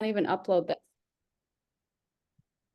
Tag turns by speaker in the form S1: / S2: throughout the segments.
S1: even upload this.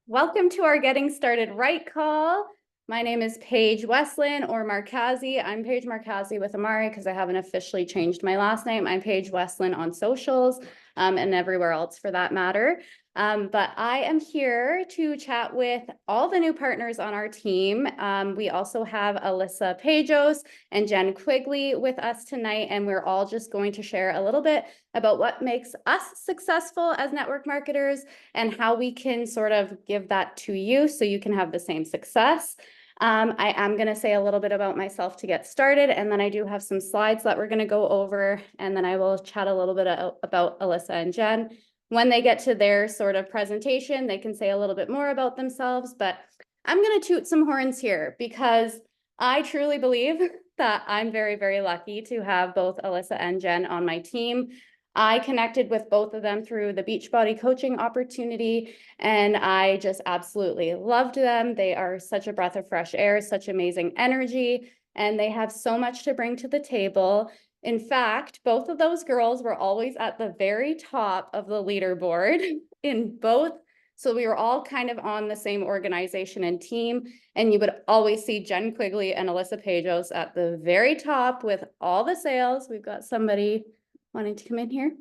S1: Welcome to our Getting Started Right call. My name is Paige Westland or Markazi. I'm Paige Markazi with Amari because I haven't officially changed my last name. I'm Paige Westland on socials and everywhere else for that matter. But I am here to chat with all the new partners on our team. We also have Alyssa Pajos and Jen Quigley with us tonight, and we're all just going to share a little bit about what makes us successful as network marketers and how we can sort of give that to you so you can have the same success. I am going to say a little bit about myself to get started, and then I do have some slides that we're going to go over, and then I will chat a little bit about Alyssa and Jen. When they get to their sort of presentation, they can say a little bit more about themselves, but I'm going to toot some horns here because I truly believe that I'm very, very lucky to have both Alyssa and Jen on my team. I connected with both of them through the Beachbody coaching opportunity, and I just absolutely loved them. They are such a breath of fresh air, such amazing energy, and they have so much to bring to the table. In fact, both of those girls were always at the very top of the leaderboard in both. So we were all kind of on the same organization and team, and you would always see Jen Quigley and Alyssa Pajos at the very top with all the sales. We've got somebody wanting to come in here.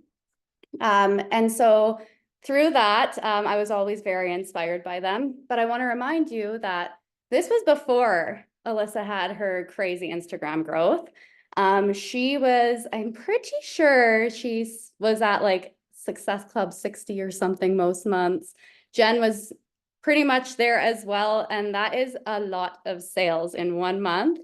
S1: And so through that, I was always very inspired by them. But I want to remind you that this was before Alyssa had her crazy Instagram growth. I'm pretty sure she was at like Success Club 60 or something most months. Jen was pretty much there as well. And that is a lot of sales in 1 month.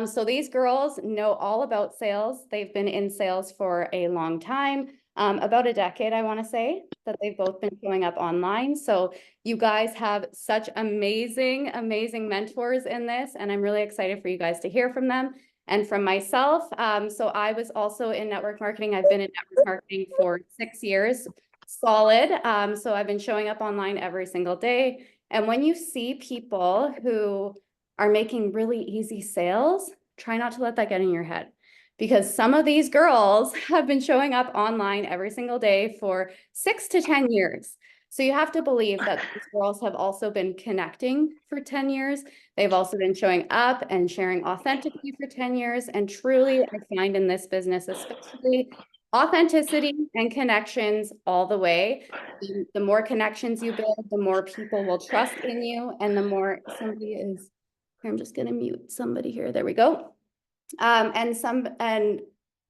S1: So these girls know all about sales. They've been in sales for a long time, about a decade, I want to say, that they've both been showing up online. So you guys have such amazing, amazing mentors in this, and I'm really excited for you guys to hear from them and from myself. So I was also in network marketing. I've been in network marketing for 6 years, solid. So I've been showing up online every single day. And when you see people who are making really easy sales, try not to let that get in your head, because some of these girls have been showing up online every single day for 6 to 10 years. So you have to believe that these girls have also been connecting for 10 years. They've also been showing up and sharing authentically for 10 years. And truly, I find in this business, especially, authenticity and connections all the way. The more connections you build, the more people will trust in you, and the more somebody is, I'm just going to mute somebody here. There we go. And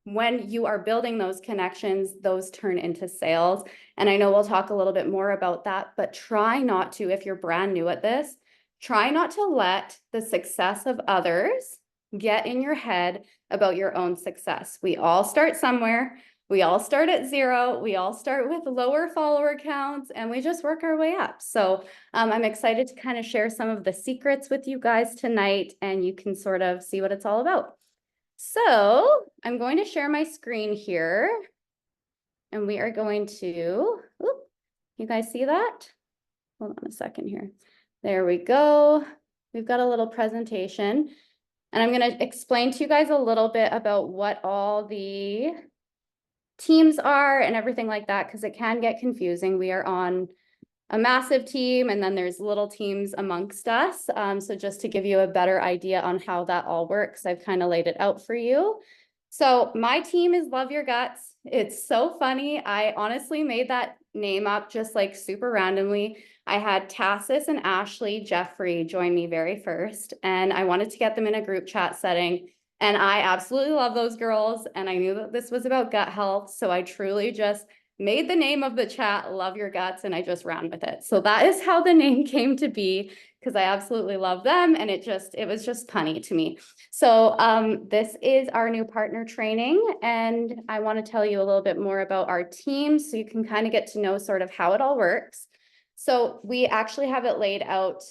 S1: when you are building those connections, those turn into sales. And I know we'll talk a little bit more about that, but try not to, if you're brand new at this, try not to let the success of others get in your head about your own success. We all start somewhere. We all start at 0. We all start with lower follower counts, and we just work our way up. So I'm excited to kind of share some of the secrets with you guys tonight, and you can sort of see what it's all about. So I'm going to share my screen here, and we are going to, you guys see that? Hold on a second here. There we go. We've got a little presentation, and I'm going to explain to you guys a little bit about what all the teams are and everything like that, because it can get confusing. We are on a massive team, and then there's little teams amongst us. So just to give you a better idea on how that all works, I've kind of laid it out for you. So my team is Love Your Guts. It's so funny. I honestly made that name up just like super randomly. I had Tassis and Ashley Jeffrey join me very first, and I wanted to get them in a group chat setting. And I absolutely love those girls, and I knew that this was about gut health. So I truly just made the name of the chat Love Your Guts, and I just ran with it. So that is how the name came to be, because I absolutely love them, and it was just punny to me. So this is our new partner training, and I want to tell you a little bit more about our team so you can kind of get to know sort of how it all works. So we actually have it laid out.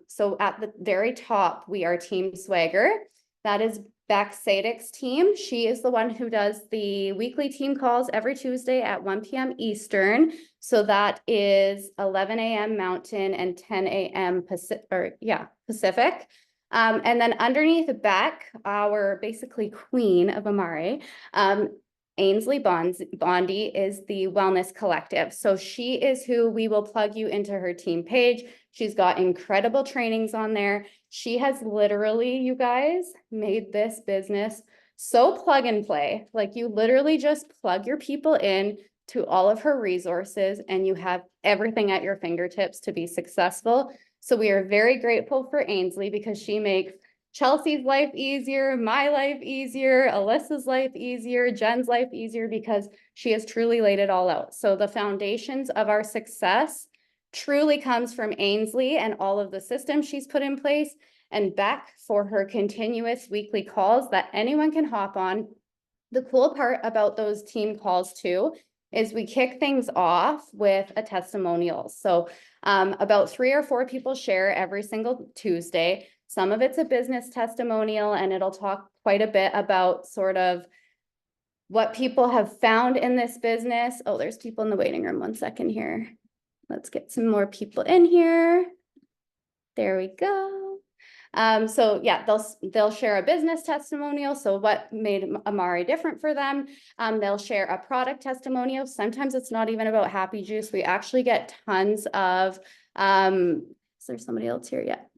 S1: So at the very top, we are Team Swagger. That is Beck Sadek's team. She is the one who does the weekly team calls every Tuesday at 1 p.m. Eastern. So that is 11 a.m. Mountain and 10 a.m. Pacific. And then underneath Beck, our basically queen of Amari, Ainsley Bondi is the Wellness Collective. So she is who we will plug you into her team page. She's got incredible trainings on there. She has literally, you guys, made this business so plug and play. Like you literally just plug your people in to all of her resources and you have everything at your fingertips to be successful. So we are very grateful for Ainsley because she makes Chelsea's life easier, my life easier, Alyssa's life easier, Jen's life easier, because she has truly laid it all out. So the foundations of our success truly comes from Ainsley and all of the systems she's put in place, and Beck for her continuous weekly calls that anyone can hop on. The cool part about those team calls too is we kick things off with a testimonial. So about 3 or 4 people share every single Tuesday. Some of it's a business testimonial, and it'll talk quite a bit about sort of what people have found in this business. Oh, there's people in the waiting room. 1 second here. Let's get some more people in here. There we go. So yeah, they'll share a business testimonial. So what made Amari different for them? They'll share a product testimonial. Sometimes it's not even about Happy Juice. We actually get tons of, is there somebody else here yet?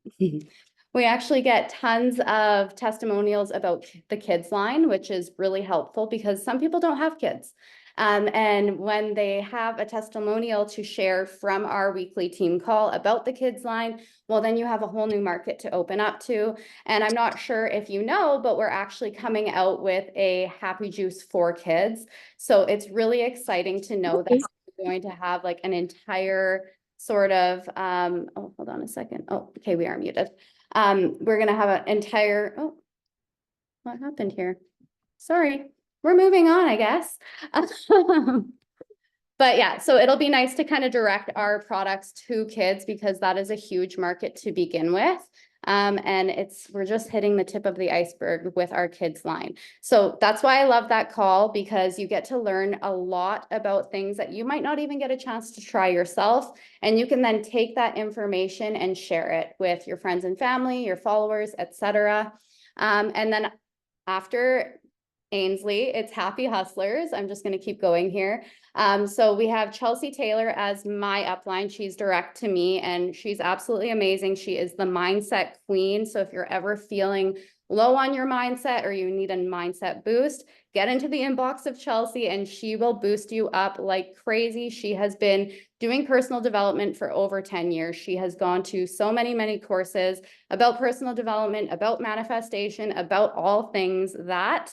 S1: We actually get tons of testimonials about the kids line, which is really helpful because some people don't have kids. And when they have a testimonial to share from our weekly team call about the kids line, well, then you have a whole new market to open up to. And I'm not sure if you know, but we're actually coming out with a Happy Juice for kids. So it's really exciting to know that we're going to have like an entire sort of, oh, hold on a second. Oh, okay, we are muted. We're going to have an entire, oh, what happened here? Sorry, we're moving on, I guess. But yeah, so it'll be nice to kind of direct our products to kids because that is a huge market to begin with. And we're just hitting the tip of the iceberg with our kids line. So that's why I love that call, because you get to learn a lot about things that you might not even get a chance to try yourself. And you can then take that information and share it with your friends and family, your followers, etc. And then after Ainsley, it's Happy Hustlers. I'm just going to keep going here. So we have Chelsea Taylor as my upline. She's direct to me and she's absolutely amazing. She is the mindset queen. So if you're ever feeling low on your mindset or you need a mindset boost, get into the inbox of Chelsea and she will boost you up like crazy. She has been doing personal development for over 10 years. She has gone to so many courses about personal development, about manifestation, about all things that.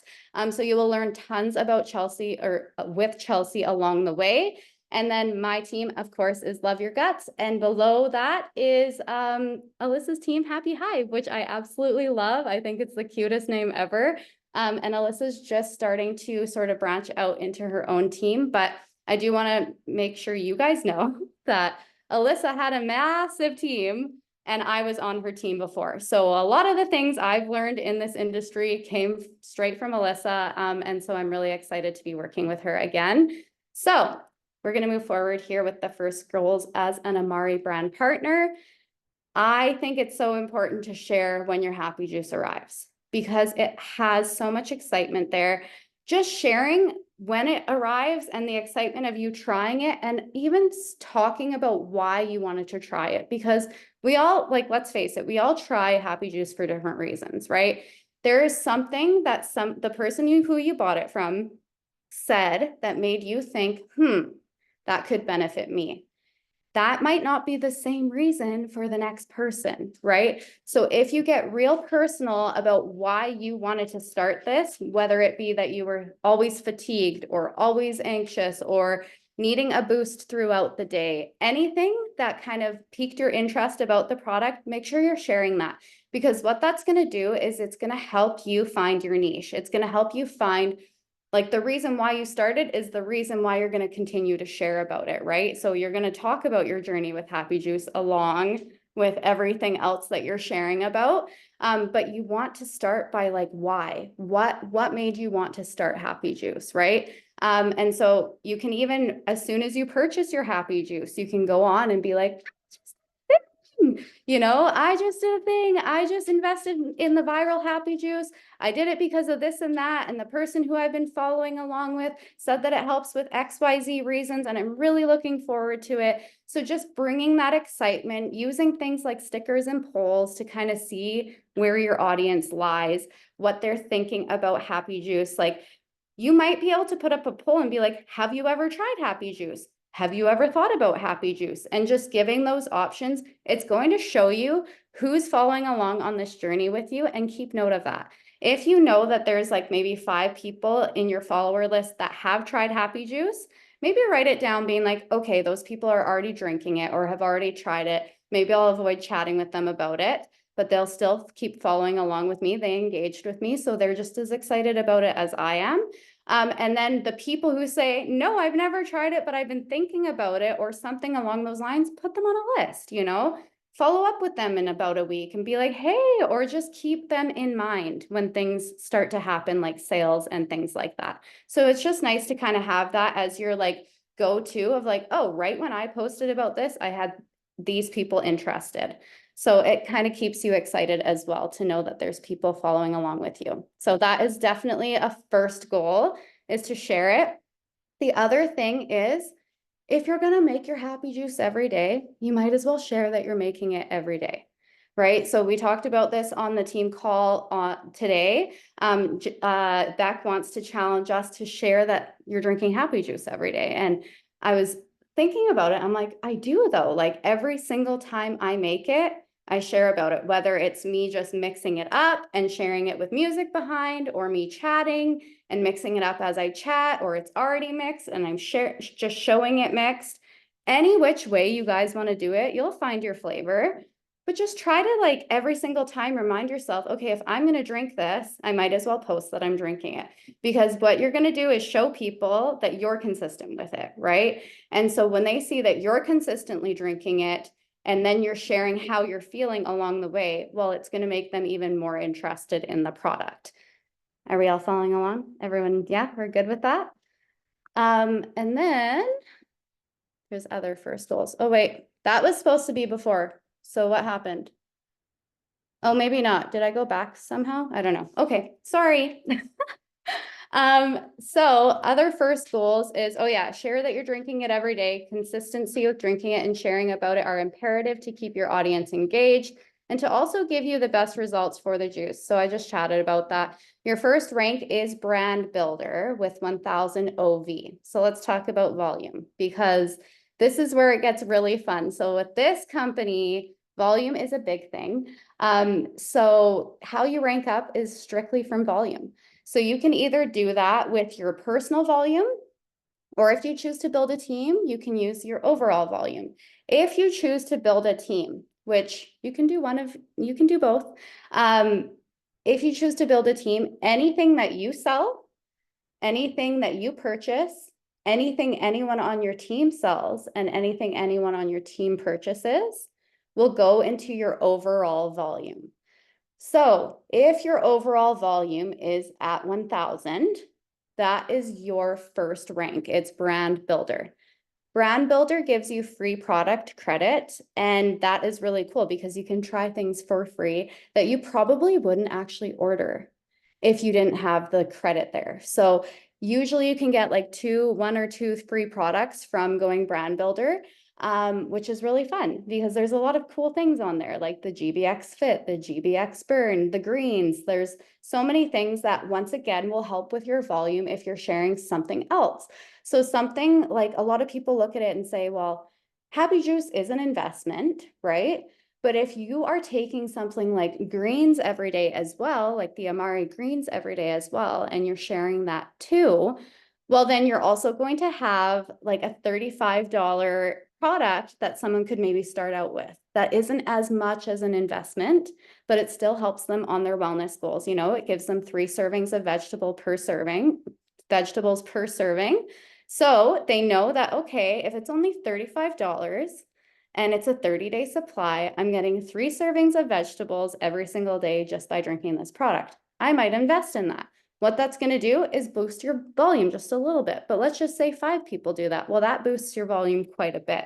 S1: So you will learn tons about Chelsea or with Chelsea along the way. And then my team, of course, is Love Your Guts. And below that is Alyssa's team, Happy Hive, which I absolutely love. I think it's the cutest name ever. And Alyssa's just starting to sort of branch out into her own team. But I do want to make sure you guys know that Alyssa had a massive team and I was on her team before. So a lot of the things I've learned in this industry came straight from Alyssa. And so I'm really excited to be working with her again. So we're going to move forward here with the first goals as an Amari brand partner. I think it's so important to share when your Happy Juice arrives because it has so much excitement there. Just sharing when it arrives and the excitement of you trying it and even talking about why you wanted to try it, because we all, like, let's face it, we all try Happy Juice for different reasons, right? There is something that the person who you bought it from said that made you think, that could benefit me. That might not be the same reason for the next person, right? So if you get real personal about why you wanted to start this, whether it be that you were always fatigued or always anxious or needing a boost throughout the day, anything that kind of piqued your interest about the product, make sure you're sharing that. Because what that's going to do is it's going to help you find your niche. It's going to help you find, like, the reason why you started is the reason why you're going to continue to share about it, right? So you're going to talk about your journey with Happy Juice along with everything else that you're sharing about. But you want to start by, like, why? What made you want to start Happy Juice, right? And so you can even, as soon as you purchase your Happy Juice, you can go on and be like, thing. You know, I just did a thing. I just invested in the viral happy juice. I did it because of this and that. And the person who I've been following along with said that it helps with XYZ reasons. And I'm really looking forward to it. So just bringing that excitement, using things like stickers and polls to kind of see where your audience lies, what they're thinking about happy juice. Like, you might be able to put up a poll and be like, have you ever tried happy juice? Have you ever thought about happy juice? And just giving those options, it's going to show you who's following along on this journey with you, and keep note of that. If you know that there's like maybe 5 people in your follower list that have tried happy juice, maybe write it down being like, okay, those people are already drinking it or have already tried it. Maybe I'll avoid chatting with them about it, but they'll still keep following along with me. They engaged with me, so they're just as excited about it as I am. And then the people who say, no, I've never tried it, but I've been thinking about it or something along those lines, put them on a list, you know, follow up with them in about a week and be like, hey, or just keep them in mind when things start to happen, like sales and things like that. So it's just nice to kind of have that as your like go-to of like, oh, right when I posted about this, I had these people interested. So it kind of keeps you excited as well to know that there's people following along with you. So that is definitely a first goal, is to share it. The other thing is, if you're going to make your happy juice every day, you might as well share that you're making it every day, right? So we talked about this on the team call today. Beck wants to challenge us to share that you're drinking happy juice every day. And I was thinking about it. I'm like, I do though. Like every single time I make it, I share about it, whether it's me just mixing it up and sharing it with music behind, or me chatting and mixing it up as I chat, or it's already mixed and I'm just showing it mixed. Any which way you guys want to do it, you'll find your flavor. But just try to, like, every single time remind yourself, okay, if I'm going to drink this, I might as well post that I'm drinking it, because what you're going to do is show people that you're consistent with it, right? And so when they see that you're consistently drinking it, and then you're sharing how you're feeling along the way, well, it's going to make them even more interested in the product. Are we all following along? Everyone, yeah, we're good with that? And then there's other first goals. Oh, wait, that was supposed to be before. So what happened? Oh, maybe not. Did I go back somehow? I don't know. Okay, sorry. So other first goals is, oh yeah, share that you're drinking it every day. Consistency with drinking it and sharing about it are imperative to keep your audience engaged and to also give you the best results for the juice. So I just chatted about that. Your first rank is brand builder with 1000 OV. So let's talk about volume, because this is where it gets really fun. So with this company, volume is a big thing. So how you rank up is strictly from volume. So you can either do that with your personal volume, or if you choose to build a team, you can use your overall volume. If you choose to build a team, which you can do you can do both. If you choose to build a team, anything that you sell, anything that you purchase, anything anyone on your team sells, and anything anyone on your team purchases will go into your overall volume. So if your overall volume is at 1000, that is your first rank. It's brand builder. Brand builder gives you free product credit, and that is really cool because you can try things for free that you probably wouldn't actually order if you didn't have the credit there. So usually you can get like 1 or 2 free products from going brand builder, which is really fun because there's a lot of cool things on there, like the GBX Fit, the GBX Burn, the greens. There's so many things that once again will help with your volume if you're sharing something else. So something like, a lot of people look at it and say, well, Happy Juice is an investment, right? But if you are taking something like greens every day as well, like the Amari greens every day as well, and you're sharing that too, well, then you're also going to have like a $35 product that someone could maybe start out with. That isn't as much as an investment, but it still helps them on their wellness goals. You know, it gives them 3 servings of vegetables per serving. So they know that, okay, if it's only $35 and it's a 30-day supply, I'm getting 3 servings of vegetables every single day just by drinking this product. I might invest in that. What that's going to do is boost your volume just a little bit, but let's just say 5 people do that. Well, that boosts your volume quite a bit.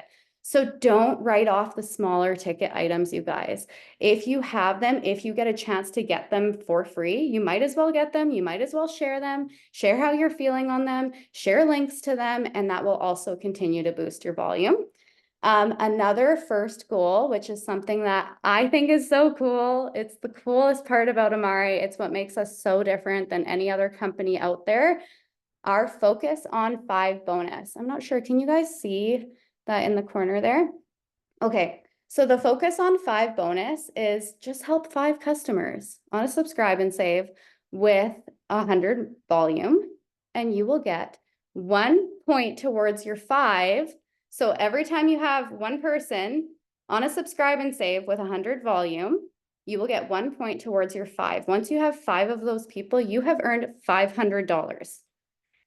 S1: So don't write off the smaller ticket items, you guys. If you have them, if you get a chance to get them for free, you might as well get them. You might as well share them, share how you're feeling on them, share links to them, and that will also continue to boost your volume. Another first goal, which is something that I think is so cool. It's the coolest part about Amari. It's what makes us so different than any other company out there. Our focus on 5 bonus. I'm not sure. Can you guys see that in the corner there? Okay. So the focus on 5 bonus is just help 5 customers on a subscribe and save with 100 volume, and you will get 1 point towards your 5. So every time you have one person on a subscribe and save with 100 volume, you will get 1 point towards your 5. Once you have 5 of those people, you have earned $500.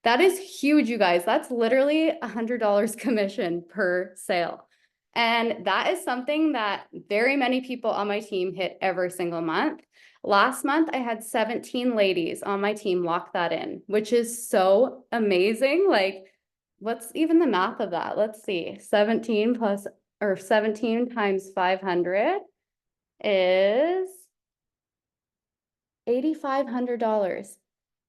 S1: That is huge, you guys. That's literally $100 commission per sale. And that is something that very many people on my team hit every single month. Last month, I had 17 ladies on my team lock that in, which is so amazing. Like, what's even the math of that? Let's see. 17 times 500 is $8,500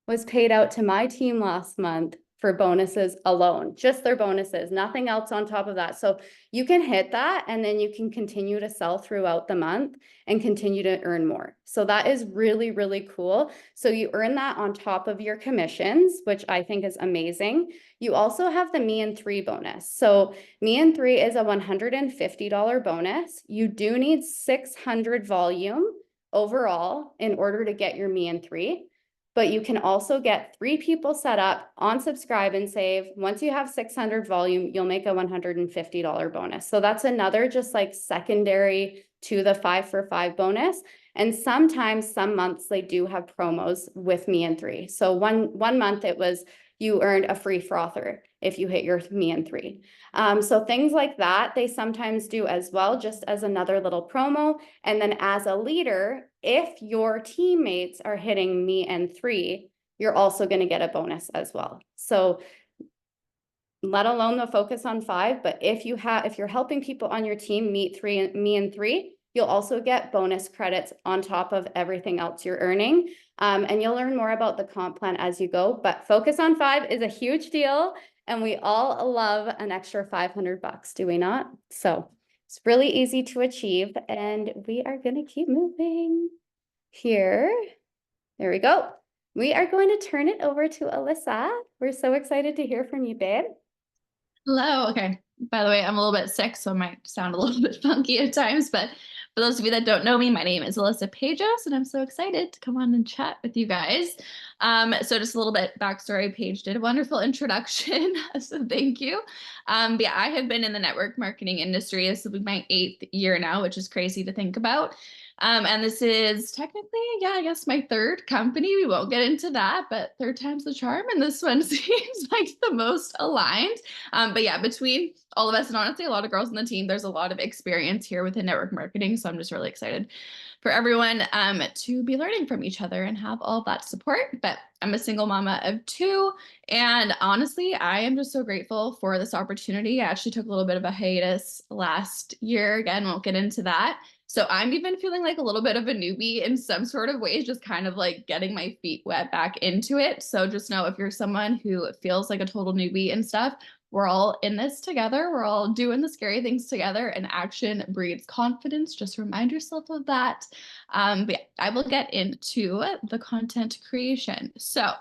S1: was paid out to my team last month for bonuses alone, just their bonuses, nothing else on top of that. So you can hit that and then you can continue to sell throughout the month and continue to earn more. So that is really, really cool. So you earn that on top of your commissions, which I think is amazing. You also have the Me in 3 bonus. So Me in 3 is a $150 bonus. You do need 600 volume overall in order to get your Me in 3. But you can also get 3 people set up on subscribe and save. Once you have 600 volume, you'll make a $150 bonus. So that's another just like secondary to the 5 for 5 bonus. And sometimes some months they do have promos with Me in 3. So one month it was you earned a free frother if you hit your Me in 3. So things like that, they sometimes do as well, just as another little promo. And then as a leader, if your teammates are hitting Me in 3, you're also going to get a bonus as well. So let alone the focus on 5, but if you're helping people on your team meet Me in 3, you'll also get bonus credits on top of everything else you're earning. And you'll learn more about the comp plan as you go, but focus on 5 is a huge deal. And we all love an extra $500, do we not? So it's really easy to achieve, and we are going to keep moving here. There we go. We are going to turn it over to Alyssa. We're so excited to hear from you, babe.
S2: Hello. Okay. By the way, I'm a little bit sick, so I might sound a little bit funky at times, but for those of you that don't know me, my name is Alyssa Pages, and I'm so excited to come on and chat with you guys. So just a little bit backstory. Paige did a wonderful introduction, so thank you. But yeah, I have been in the network marketing industry. This will be my 8th year now, which is crazy to think about. And this is technically, yeah, I guess my 3rd company. We won't get into that, but 3rd time's the charm. And this one seems like the most aligned. But yeah, between all of us and honestly, a lot of girls on the team, there's a lot of experience here within network marketing. So I'm just really excited for everyone to be learning from each other and have all that support. But I'm a single mama of 2. And honestly, I am just so grateful for this opportunity. I actually took a little bit of a hiatus last year. Again, won't get into that. So I'm even feeling like a little bit of a newbie in some sort of ways, just kind of like getting my feet wet back into it. So just know if you're someone who feels like a total newbie and stuff, we're all in this together. We're all doing the scary things together, and action breeds confidence. Just remind yourself of that. But yeah, I will get into the content creation. So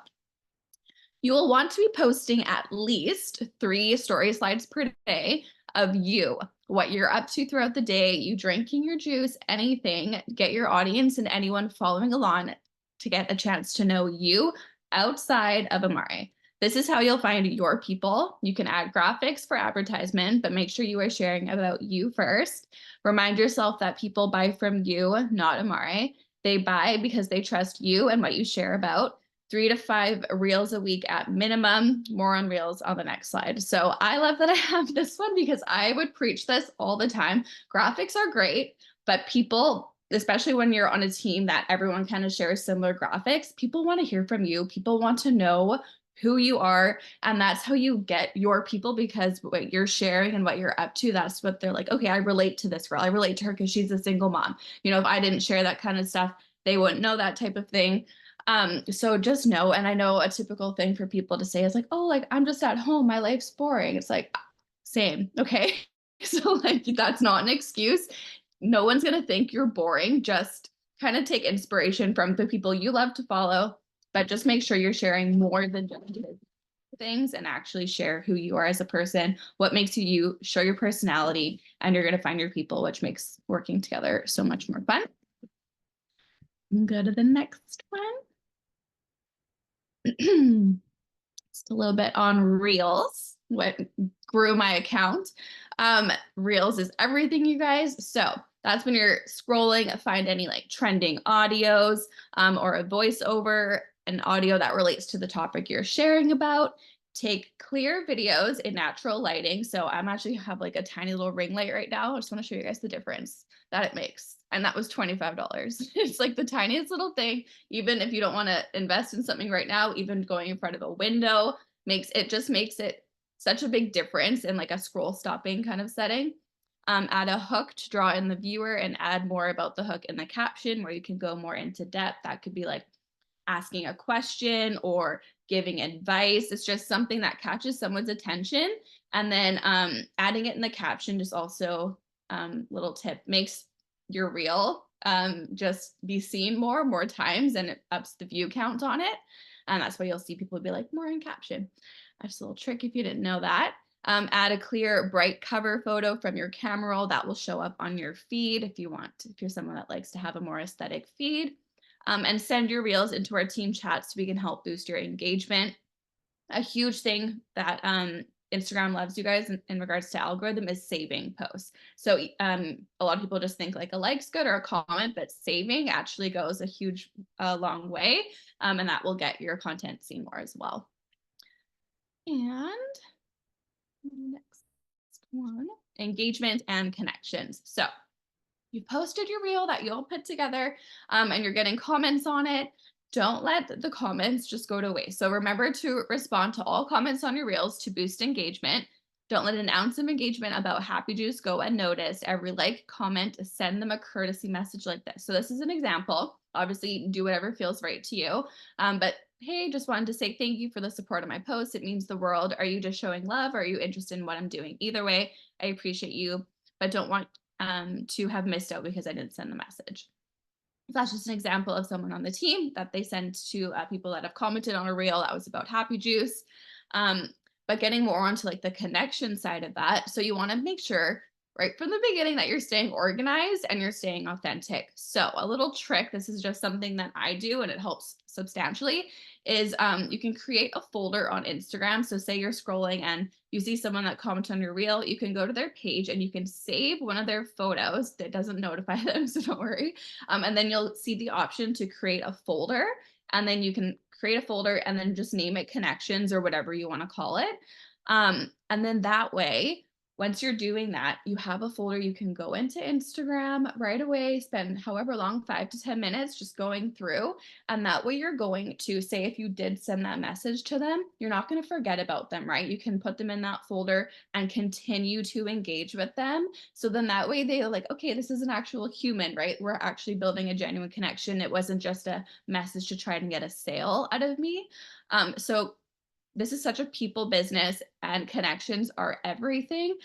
S2: you will want to be posting at least 3 story slides per day of you, what you're up to throughout the day, you drinking your juice, anything. Get your audience and anyone following along to get a chance to know you outside of Amari. This is how you'll find your people. You can add graphics for advertisement, but make sure you are sharing about you first. Remind yourself that people buy from you, not Amari. They buy because they trust you and what you share about. 3 to 5 reels a week at minimum, more on reels on the next slide. So I love that I have this one because I would preach this all the time. Graphics are great, but people, especially when you're on a team that everyone kind of shares similar graphics, people want to hear from you. People want to know who you are, and that's how you get your people, because what you're sharing and what you're up to, that's what they're like, okay, I relate to this girl. I relate to her because she's a single mom. You know, if I didn't share that kind of stuff, they wouldn't know that type of thing. So just know, and I know a typical thing for people to say is like, oh, like I'm just at home, my life's boring. It's like, same, okay? So like that's not an excuse. No one's gonna think you're boring. Just kind of take inspiration from the people you love to follow, but just make sure you're sharing more than just things, and actually share who you are as a person, what makes you you, show your personality, and you're going to find your people, which makes working together so much more fun. Go to the next one. Just a little bit on Reels, what grew my account. Reels is everything, you guys. So that's when you're scrolling, find any like trending audios, or a voiceover, an audio that relates to the topic you're sharing about. Take clear videos in natural lighting. So I'm actually have like a tiny little ring light right now. I just want to show you guys the difference that it makes. And that was $25. It's like the tiniest little thing. Even if you don't want to invest in something right now, even going in front of a window makes it such a big difference in like a scroll stopping kind of setting. Add a hook to draw in the viewer, and add more about the hook in the caption where you can go more into depth. That could be like asking a question or giving advice. It's just something that catches someone's attention. And then adding it in the caption, just also little tip, makes your reel just be seen more times, and it ups the view count on it. And that's why you'll see people be like more in caption. That's a little trick if you didn't know that. Add a clear, bright cover photo from your camera roll that will show up on your feed if you want, if you're someone that likes to have a more aesthetic feed. And send your reels into our team chat so we can help boost your engagement. A huge thing that Instagram loves, you guys, in regards to algorithm, is saving posts. So a lot of people just think like a like's good or a comment, but saving actually goes a huge, long way. And that will get your content seen more as well. And next one, engagement and connections. So you've posted your reel that you all put together, and you're getting comments on it. Don't let the comments just go to waste. So remember to respond to all comments on your reels to boost engagement. Don't let an ounce of engagement about Happy Juice go unnoticed. Every like, comment, send them a courtesy message like this. So this is an example. Obviously, do whatever feels right to you. But hey, just wanted to say thank you for the support of my post. It means the world. Are you just showing love? Or are you interested in what I'm doing? Either way, I appreciate you, but don't want to have missed out because I didn't send the message. That's just an example of someone on the team that they sent to people that have commented on a reel that was about Happy Juice. But getting more onto like the connection side of that. So you want to make sure right from the beginning that you're staying organized and you're staying authentic. So a little trick, this is just something that I do and it helps substantially, is you can create a folder on Instagram. So say you're scrolling and you see someone that commented on your reel, you can go to their page and you can save one of their photos. That doesn't notify them, so don't worry. And then you'll see the option to create a folder, and then you can create a folder and then just name it connections or whatever you want to call it. And then that way, once you're doing that, you have a folder you can go into Instagram right away, spend however long, 5 to 10 minutes just going through. And that way you're going to say, if you did send that message to them, you're not going to forget about them, right? You can put them in that folder and continue to engage with them. So then that way they're like, okay, this is an actual human, right? We're actually building a genuine connection. It wasn't just a message to try and get a sale out of me. So this is such a people business, and connections are everything.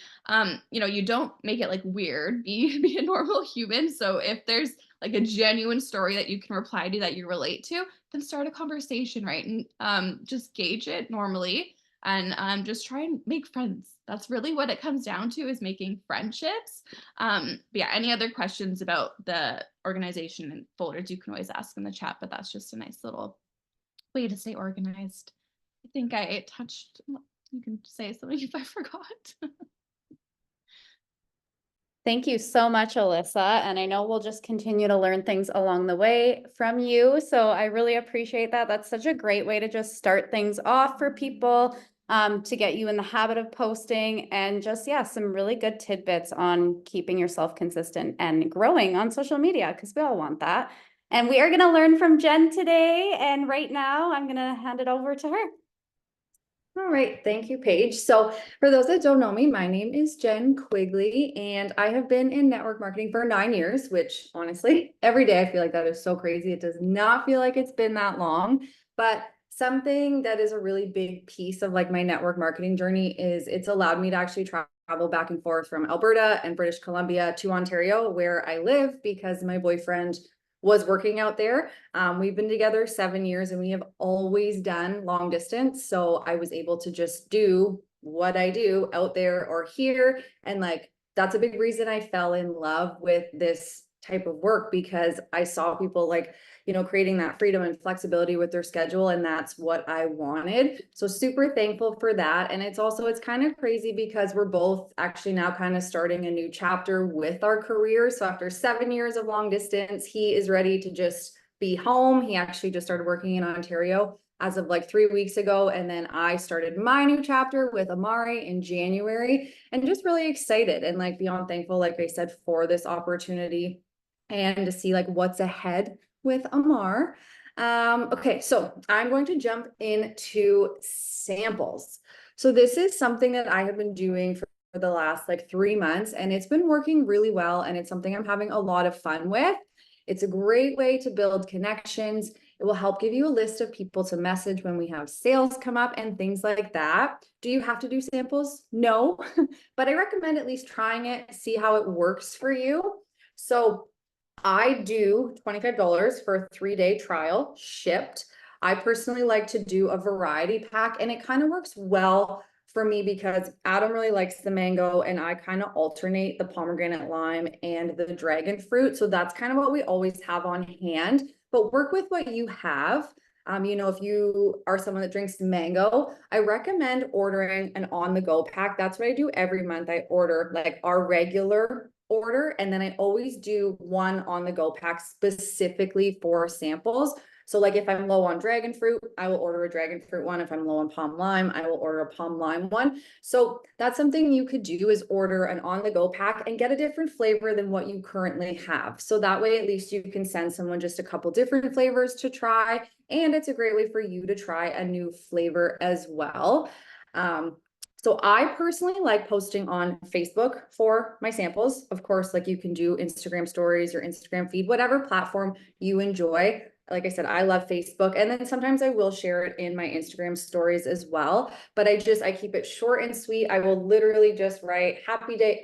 S2: You don't make it like weird, be a normal human. So if there's like a genuine story that you can reply to that you relate to, then start a conversation, right? And just gauge it normally, and just try and make friends. That's really what it comes down to, is making friendships. But yeah, any other questions about the organization and folders, you can always ask in the chat, but that's just a nice little way to stay organized. I think I touched, you can say something if I forgot.
S1: Thank you so much, Alyssa. And I know we'll just continue to learn things along the way from you. So I really appreciate that. That's such a great way to just start things off for people, to get you in the habit of posting, and just, yeah, some really good tidbits on keeping yourself consistent and growing on social media, because we all want that. And we are going to learn from Jen today. And right now I'm going to hand it over to her.
S3: All right, thank you, Paige. So for those that don't know me, my name is Jen Quigley, and I have been in network marketing for 9 years, which honestly, every day I feel like that is so crazy. It does not feel like it's been that long, but something that is a really big piece of like my network marketing journey is it's allowed me to actually travel back and forth from Alberta and British Columbia to Ontario, where I live, because my boyfriend was working out there. We've been together 7 years and we have always done long distance. So I was able to just do what I do out there or here. And like, that's a big reason I fell in love with this type of work, because I saw people like, creating that freedom and flexibility with their schedule. And that's what I wanted. So super thankful for that. And it's kind of crazy because we're both actually now kind of starting a new chapter with our careers. So after 7 years of long distance, he is ready to just be home. He actually just started working in Ontario as of like 3 weeks ago. And then I started my new chapter with Amari in January, and just really excited and like beyond thankful, like I said, for this opportunity and to see like what's ahead with Amar. Okay, so I'm going to jump into samples. So this is something that I have been doing for the last like 3 months, and it's been working really well. And it's something I'm having a lot of fun with. It's a great way to build connections. It will help give you a list of people to message when we have sales come up and things like that. Do you have to do samples? No, but I recommend at least trying it, see how it works for you. So I do $25 for a 3-day trial shipped. I personally like to do a variety pack, and it kind of works well for me because Adam really likes the mango and I kind of alternate the pomegranate lime and the dragon fruit. So that's kind of what we always have on hand, but work with what you have. If you are someone that drinks mango, I recommend ordering an on-the-go pack. That's what I do every month. I order like our regular order, and then I always do one on-the-go pack specifically for samples. So like if I'm low on dragon fruit, I will order a dragon fruit one. If I'm low on palm lime, I will order a palm lime one. So that's something you could do, is order an on-the-go pack and get a different flavor than what you currently have. So that way, at least you can send someone just a couple different flavors to try. And it's a great way for you to try a new flavor as well. So I personally like posting on Facebook for my samples. Of course, like you can do Instagram stories or Instagram feed, whatever platform you enjoy. Like I said, I love Facebook. And then sometimes I will share it in my Instagram stories as well. But I keep it short and sweet. I will literally just write happy day,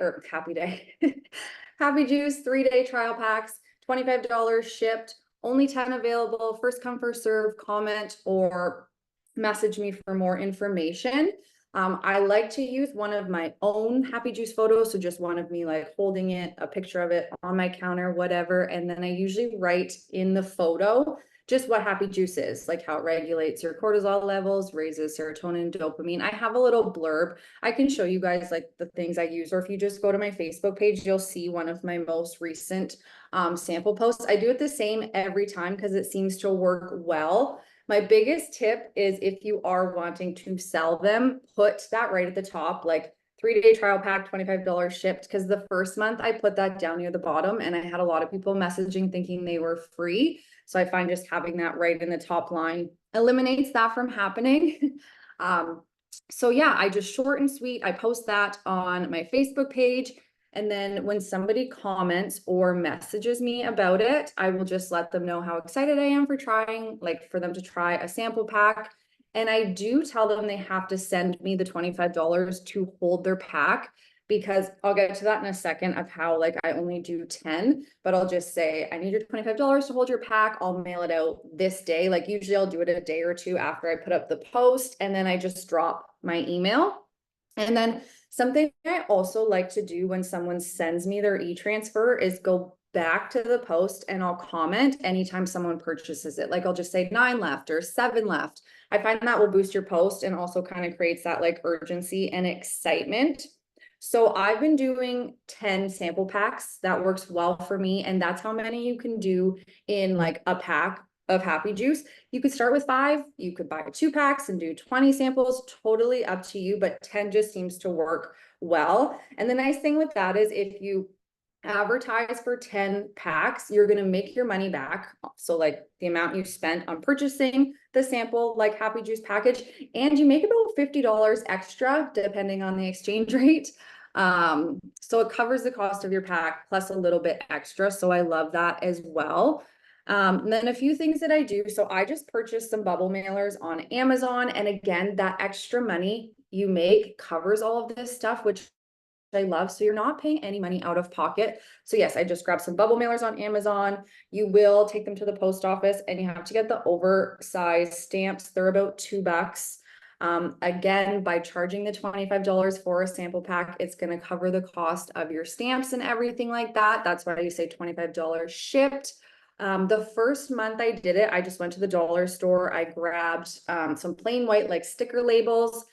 S3: happy juice, 3-day trial packs, $25 shipped, only 10 available, first come, first serve, comment or message me for more information. I like to use one of my own happy juice photos. So just one of me like holding it, a picture of it on my counter, whatever. And then I usually write in the photo just what happy juice is, like how it regulates your cortisol levels, raises serotonin, dopamine. I have a little blurb. I can show you guys like the things I use, or if you just go to my Facebook page, you'll see one of my most recent sample posts. I do it the same every time because it seems to work well. My biggest tip is if you are wanting to sell them, put that right at the top, like 3-day trial pack, $25 shipped. Because the first month I put that down near the bottom and I had a lot of people messaging thinking they were free. So I find just having that right in the top line eliminates that from happening. So yeah, I just short and sweet. I post that on my Facebook page. And then when somebody comments or messages me about it, I will just let them know how excited I am for trying, like for them to try a sample pack. And I do tell them they have to send me the $25 to hold their pack, because I'll get to that in a second of how like I only do 10, but I'll just say, I need your $25 to hold your pack. I'll mail it out this day. Like usually I'll do it a day or two after I put up the post, and then I just drop my email. And then something I also like to do when someone sends me their e-transfer is go back to the post and I'll comment anytime someone purchases it. Like I'll just say 9 left or 7 left. I find that will boost your post and also kind of creates that like urgency and excitement. So I've been doing 10 sample packs. That works well for me. And that's how many you can do in like a pack of happy juice. You could start with 5, you could buy 2 packs and do 20 samples, totally up to you, but 10 just seems to work well. And the nice thing with that is if you advertise for 10 packs, you're going to make your money back. So like the amount you spent on purchasing the sample, like Happy Juice package, and you make about $50 extra depending on the exchange rate. So it covers the cost of your pack plus a little bit extra. So I love that as well. And then a few things that I do. So I just purchased some bubble mailers on Amazon. And again, that extra money you make covers all of this stuff, which I love. So you're not paying any money out of pocket. So yes, I just grabbed some bubble mailers on Amazon. You will take them to the post office and you have to get the oversized stamps. They're about $2. Again, by charging the $25 for a sample pack, it's going to cover the cost of your stamps and everything like that. That's why you say $25 shipped. The first month I did it, I just went to the dollar store. I grabbed some plain white like sticker labels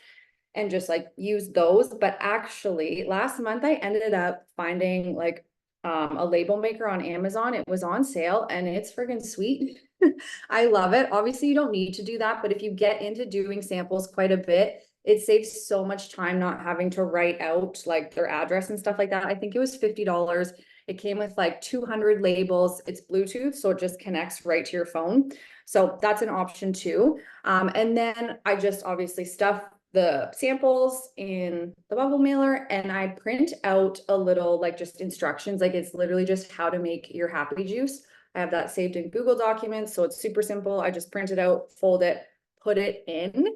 S3: and just like use those. But actually last month I ended up finding like a label maker on Amazon. It was on sale and it's friggin' sweet. I love it. Obviously you don't need to do that, but if you get into doing samples quite a bit, it saves so much time not having to write out like their address and stuff like that. I think it was $50. It came with like 200 labels. It's Bluetooth, so it just connects right to your phone. So that's an option too. And then I just obviously stuff the samples in the bubble mailer and I print out a little like just instructions. Like it's literally just how to make your Happy Juice. I have that saved in Google Documents, so it's super simple. I just print it out, fold it, put it in.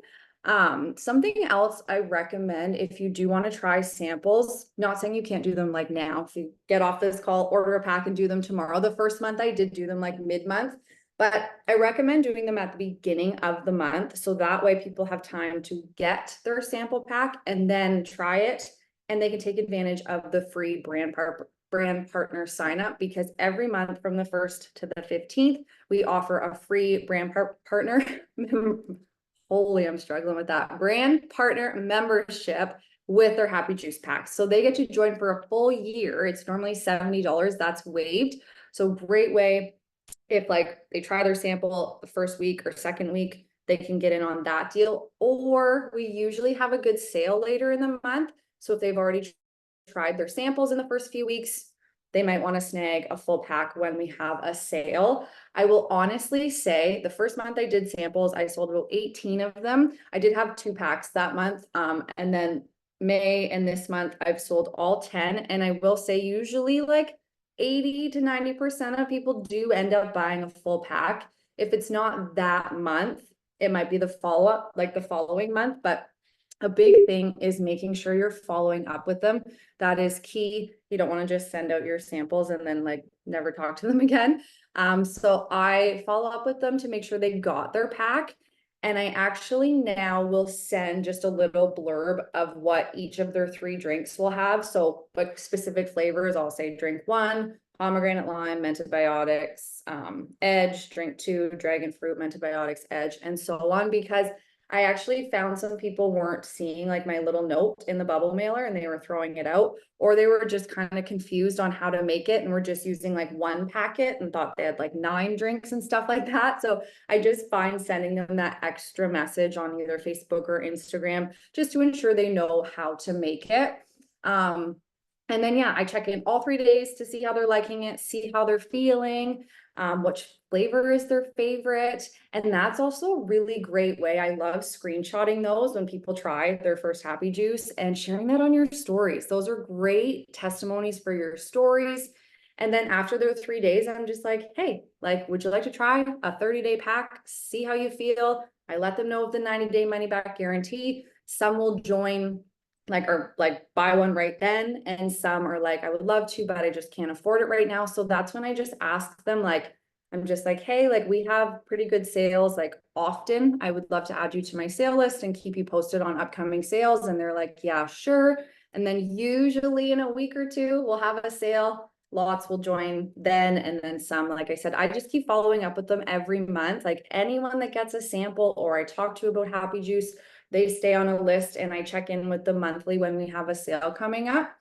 S3: Something else I recommend if you do want to try samples, not saying you can't do them like now. If you get off this call, order a pack and do them tomorrow. The first month I did do them like mid-month, but I recommend doing them at the beginning of the month. So that way people have time to get their sample pack and then try it. And they can take advantage of the free brand partner sign up, because every month from the 1st to the 15th, we offer a free brand partner. Holy, I'm struggling with that. Brand partner membership with their Happy Juice packs. So they get to join for a full year. It's normally $70. That's waived. So great way. If like they try their sample the first week or second week, they can get in on that deal. Or we usually have a good sale later in the month. So if they've already tried their samples in the first few weeks, they might want to snag a full pack when we have a sale. I will honestly say the first month I did samples, I sold about 18 of them. I did have 2 packs that month. And then May and this month I've sold all 10. And I will say usually like 80 to 90% of people do end up buying a full pack. If it's not that month, it might be the follow-up, like the following month, but a big thing is making sure you're following up with them. That is key. You don't want to just send out your samples and then like never talk to them again. So I follow up with them to make sure they got their pack. And I actually now will send just a little blurb of what each of their 3 drinks will have. So like specific flavors, I'll say drink 1, pomegranate lime, mentobiotics, edge, drink 2, dragon fruit, mentobiotics, edge, and so on, because I actually found some people weren't seeing like my little note in the bubble mailer and they were throwing it out, or they were just kind of confused on how to make it and were just using like 1 packet and thought they had like 9 drinks and stuff like that. So I just find sending them that extra message on either Facebook or Instagram just to ensure they know how to make it. And then, yeah, I check in all 3 days to see how they're liking it, see how they're feeling, which flavor is their favorite. And that's also a really great way. I love screenshotting those when people try their first Happy Juice and sharing that on your stories. Those are great testimonies for your stories. And then after their 3 days, I'm just like, hey, like, would you like to try a 30-day pack? See how you feel. I let them know of the 90-day money back guarantee. Some will join like, or like buy one right then. And some are like, I would love to, but I just can't afford it right now. So that's when I just ask them, like, I'm just like, hey, like we have pretty good sales, like often I would love to add you to my sale list and keep you posted on upcoming sales. And they're like, yeah, sure. And then usually in a week or 2, we'll have a sale. Lots will join then. And then some, like I said, I just keep following up with them every month. Like anyone that gets a sample or I talk to about Happy Juice, they stay on a list and I check in with them monthly when we have a sale coming up.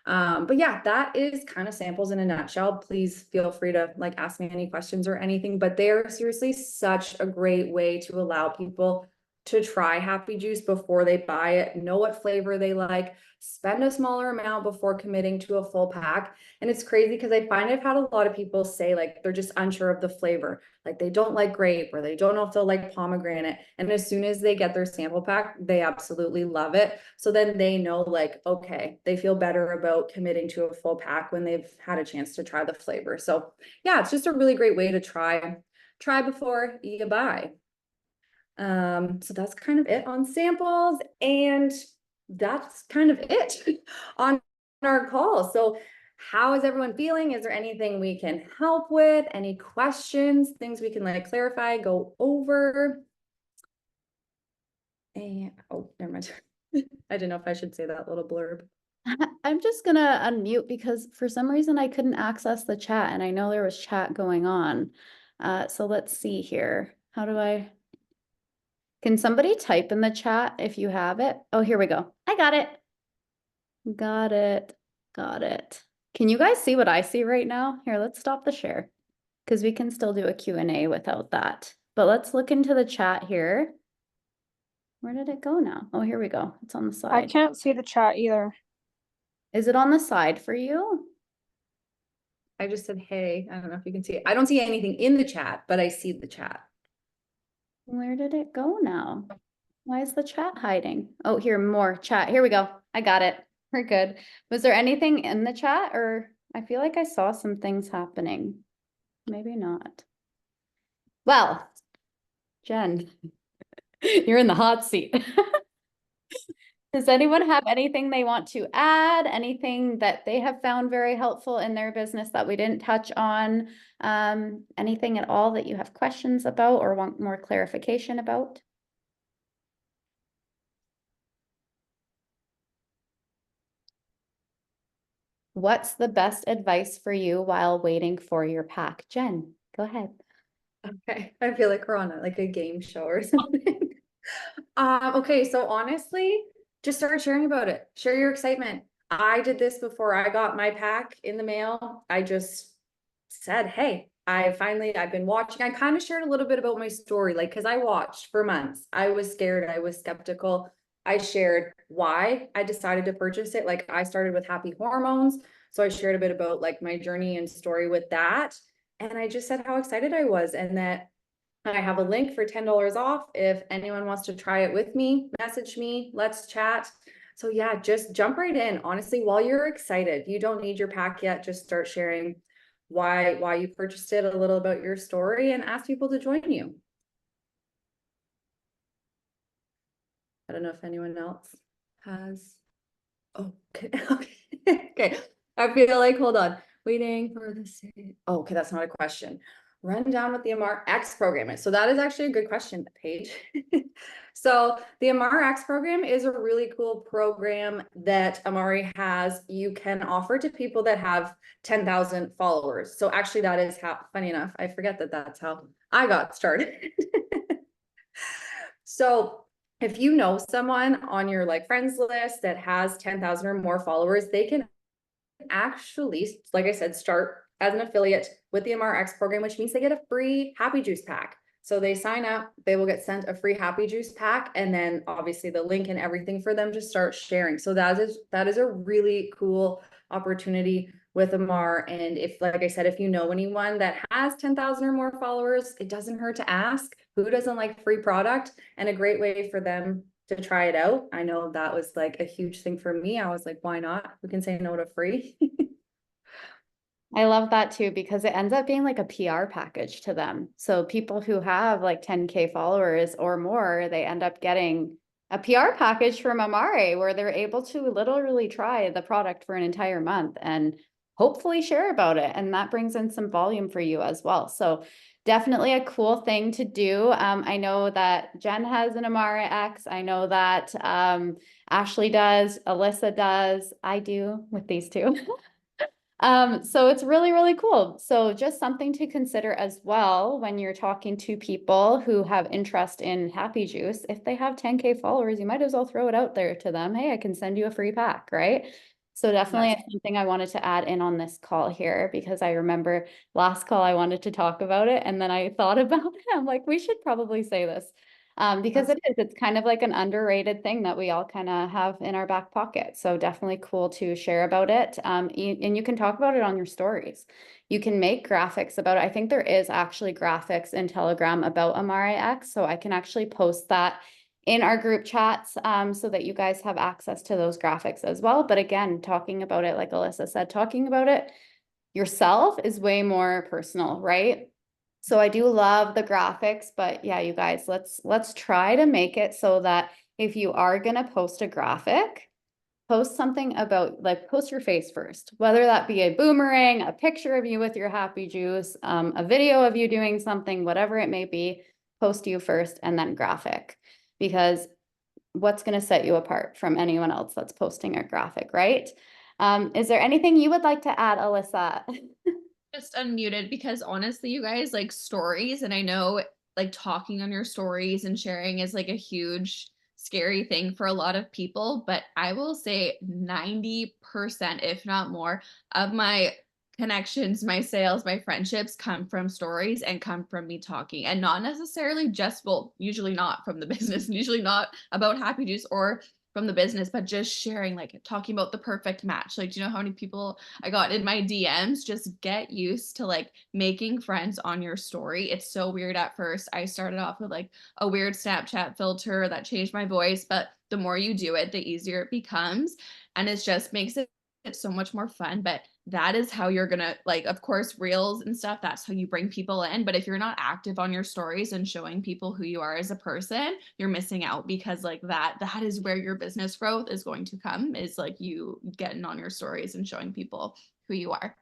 S3: But yeah, that is kind of samples in a nutshell. Please feel free to like ask me any questions or anything, but they're seriously such a great way to allow people to try Happy Juice before they buy it, know what flavor they like, spend a smaller amount before committing to a full pack. And it's crazy because I find I've had a lot of people say like they're just unsure of the flavor, like they don't like grape or they don't know if they'll like pomegranate. And as soon as they get their sample pack, they absolutely love it. So then they know like, okay, they feel better about committing to a full pack when they've had a chance to try the flavor. So yeah, it's just a really great way to try before you buy. So that's kind of it on samples, and that's kind of it on our call. So how is everyone feeling? Is there anything we can help with? Any questions, things we can like clarify, go over? And oh, never mind. I didn't know if I should say that little blurb.
S1: I'm just gonna unmute because for some reason I couldn't access the chat and I know there was chat going on. So let's see here. How do I? Can somebody type in the chat if you have it? Oh, here we go. I got it. Got it. Got it. Can you guys see what I see right now? Here, let's stop the share because we can still do a Q&A without that. But let's look into the chat here. Where did it go now? Oh, here we go. It's on the side.
S4: I can't see the chat either.
S1: Is it on the side for you?
S3: I just said, hey, I don't know if you can see it. I don't see anything in the chat, but I see the chat.
S1: Where did it go now? Why is the chat hiding? Oh, here, more chat. Here we go. I got it. We're good. Was there anything in the chat or I feel like I saw some things happening. Maybe not. Well, Jen, you're in the hot seat. Does anyone have anything they want to add? Anything that they have found very helpful in their business that we didn't touch on? Anything at all that you have questions about or want more clarification about? What's the best advice for you while waiting for your pack? Jen, go ahead.
S3: Okay, I feel like we're on like a game show or something. Okay, so honestly, just start sharing about it. Share your excitement. I did this before I got my pack in the mail. I just said, hey, I've been watching. I kind of shared a little bit about my story, like, because I watched for months. I was scared. I was skeptical. I shared why I decided to purchase it. Like, I started with happy hormones. So I shared a bit about like my journey and story with that. And I just said how excited I was and that I have a link for $10 off. If anyone wants to try it with me, message me, let's chat. So yeah, just jump right in. Honestly, while you're excited, you don't need your pack yet. Just start sharing why you purchased it, a little about your story, and ask people to join you. I don't know if anyone else has. Oh, okay. Okay. I feel like, hold on, waiting for the city. Oh, okay, that's not a question. Run down what the MRX program is. So that is actually a good question, Paige. So the MRX program is a really cool program that Amari has. You can offer to people that have 10,000 followers. So actually that is how, funny enough, I forget that that's how I got started. So if you know someone on your like friends list that has 10,000 or more followers, they can actually, like I said, start as an affiliate with the MRX program, which means they get a free Happy Juice pack. So they sign up, they will get sent a free Happy Juice pack, and then obviously the link and everything for them to start sharing. So that is a really cool opportunity with Amar. And if, like I said, if you know anyone that has 10,000 or more followers, it doesn't hurt to ask. Who doesn't like free product? And a great way for them to try it out. I know that was like a huge thing for me. I was like, why not? We can say no to free.
S1: I love that too, because it ends up being like a PR package to them. So people who have like 10K followers or more, they end up getting a PR package from Amare where they're able to literally try the product for an entire month and hopefully share about it. And that brings in some volume for you as well. So definitely a cool thing to do. I know that Jen has an Amara X. I know that Ashley does, Alyssa does, I do with these two. So it's really, really cool. So just something to consider as well when you're talking to people who have interest in Happy Juice. If they have 10K followers, you might as well throw it out there to them. Hey, I can send you a free pack, right? So definitely
S3: Yes.
S1: something I wanted to add in on this call here because I remember last call I wanted to talk about it and then I thought about it. I'm like, we should probably say this. Because it's kind of like an underrated thing that we all kind of have in our back pocket. So definitely cool to share about it. And you can talk about it on your stories. You can make graphics about it. I think there is actually graphics in Telegram about Amare X, so I can actually post that in our group chats, so that you guys have access to those graphics as well. But again, talking about it, like Alyssa said, talking about it yourself is way more personal, right? So I do love the graphics, but yeah, you guys, let's try to make it so that if you are gonna post a graphic, post something about, like, post your face first, whether that be a boomerang, a picture of you with your happy juice, a video of you doing something, whatever it may be, post you first and then graphic. Because what's gonna set you apart from anyone else that's posting a graphic, right? Is there anything you would like to add, Alyssa?
S2: Just unmuted because honestly, you guys, like stories, and I know like talking on your stories and sharing is like a huge scary thing for a lot of people, but I will say 90%, if not more, of my connections, my sales, my friendships come from stories and come from me talking, and not necessarily just, well, usually not from the business, usually not about happy juice or from the business, but just sharing, like talking about the perfect match. Like, do you know how many people I got in my DMs? Just get used to like making friends on your story. It's so weird at first. I started off with like a weird Snapchat filter that changed my voice, but the more you do it, the easier it becomes. And it just makes it so much more fun. But that is how you're gonna, like, of course, reels and stuff, that's how you bring people in. But if you're not active on your stories and showing people who you are as a person, you're missing out, because like that is where your business growth is going to come, is like you getting on your stories and showing people who you are.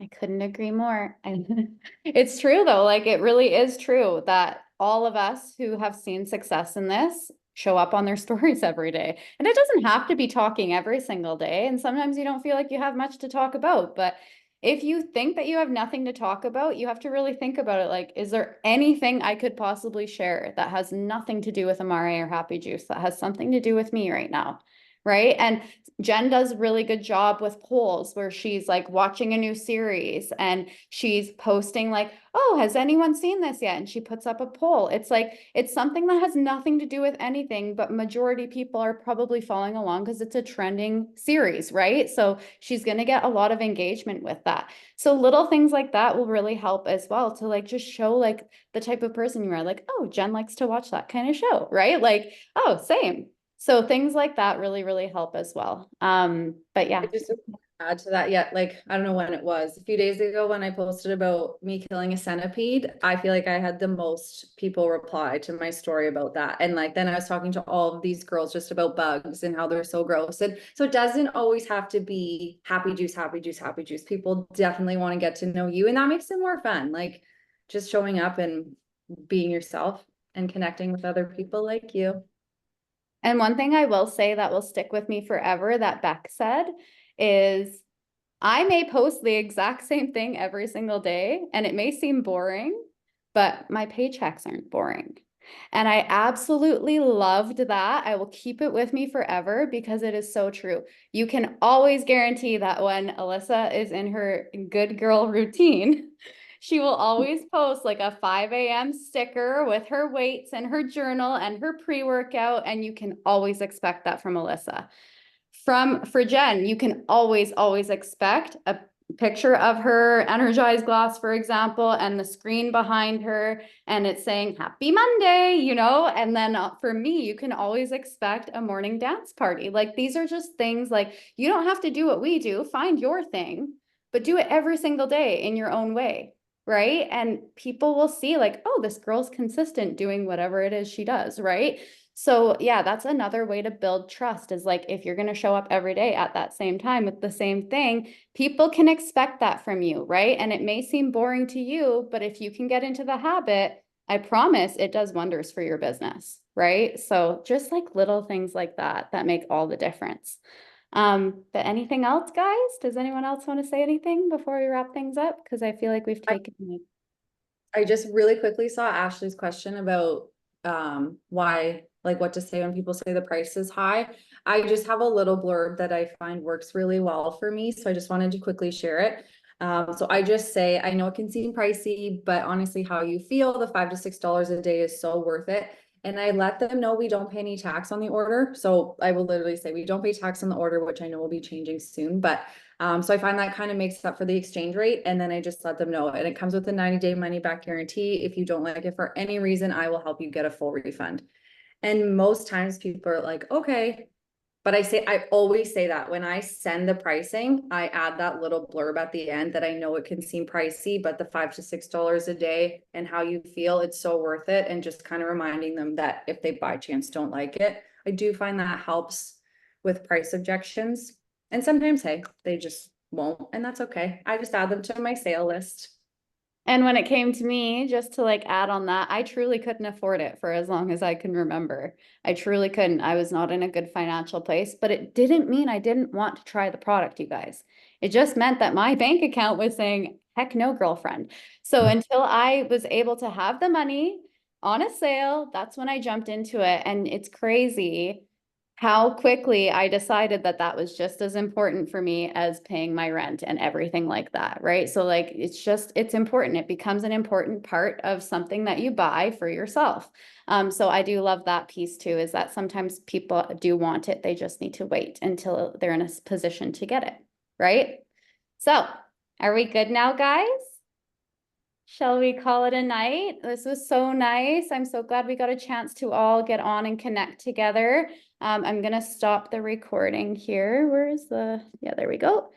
S1: I couldn't agree more. And it's true though, like it really is true that all of us who have seen success in this show up on their stories every day. And it doesn't have to be talking every single day. And sometimes you don't feel like you have much to talk about, but if you think that you have nothing to talk about, you have to really think about it. Like, is there anything I could possibly share that has nothing to do with Amare or Happy Juice, that has something to do with me right now? Right. And Jen does a really good job with polls where she's like watching a new series and she's posting like, oh, has anyone seen this yet? And she puts up a poll. It's like, it's something that has nothing to do with anything, but majority people are probably following along because it's a trending series, right? So she's going to get a lot of engagement with that. So little things like that will really help as well to like just show like the type of person you are, like, oh, Jen likes to watch that kind of show, right? Like, oh, same. So things like that really, really help as well. But yeah.
S3: I just want to add to that, yet, like, I don't know when it was, a few days ago when I posted about me killing a centipede, I feel like I had the most people reply to my story about that. And like, then I was talking to all of these girls just about bugs and how they're so gross. And so it doesn't always have to be happy juice, happy juice, happy juice. People definitely want to get to know you, and that makes it more fun. Like just showing up and being yourself and connecting with other people like you.
S1: And one thing I will say that will stick with me forever that Beck said is I may post the exact same thing every single day and it may seem boring, but my paychecks aren't boring. And I absolutely loved that. I will keep it with me forever because it is so true. You can always guarantee that when Alyssa is in her good girl routine, she will always post like a 5 a.m. sticker with her weights and her journal and her pre-workout, and you can always expect that from Alyssa. For Jen, you can always expect a picture of her energized glass, for example, and the screen behind her, and it's saying Happy Monday, you know? And then for me, you can always expect a morning dance party. Like these are just things like you don't have to do what we do, find your thing, but do it every single day in your own way. Right. And people will see like, oh, this girl's consistent doing whatever it is she does. Right. So yeah, that's another way to build trust is like, if you're going to show up every day at that same time with the same thing, people can expect that from you, right? And it may seem boring to you, but if you can get into the habit, I promise it does wonders for your business, right? So just like little things like that, that make all the difference. But anything else, guys? Does anyone else want to say anything before we wrap things up? Because I feel like we've taken like
S3: I just really quickly saw Ashley's question about why, like what to say when people say the price is high. I just have a little blurb that I find works really well for me, so I just wanted to quickly share it. So I just say, I know it can seem pricey, but honestly, how you feel, the $5 to $6 a day is so worth it. And I let them know we don't pay any tax on the order. So I will literally say we don't pay tax on the order, which I know will be changing soon. But so I find that kind of makes up for the exchange rate. And then I just let them know. And it comes with a 90-day money back guarantee. If you don't like it for any reason, I will help you get a full refund. And most times people are like, okay. But I always say that when I send the pricing, I add that little blurb at the end that I know it can seem pricey, but the $5 to $6 a day and how you feel, it's so worth it. And just kind of reminding them that if they by chance don't like it, I do find that helps with price objections. And sometimes, hey, they just won't, and that's okay. I just add them to my sale list.
S1: And when it came to me, just to like add on that, I truly couldn't afford it for as long as I can remember. I truly couldn't. I was not in a good financial place, but it didn't mean I didn't want to try the product, you guys. It just meant that my bank account was saying, heck no, girlfriend. So until I was able to have the money on a sale, that's when I jumped into it. And it's crazy how quickly I decided that that was just as important for me as paying my rent and everything like that, right? So like, it's important. It becomes an important part of something that you buy for yourself. So I do love that piece too, is that sometimes people do want it. They just need to wait until they're in a position to get it, right? So are we good now, guys? Shall we call it a night? This was so nice. I'm so glad we got a chance to all get on and connect together. I'm gonna stop the recording here. Yeah, there we go.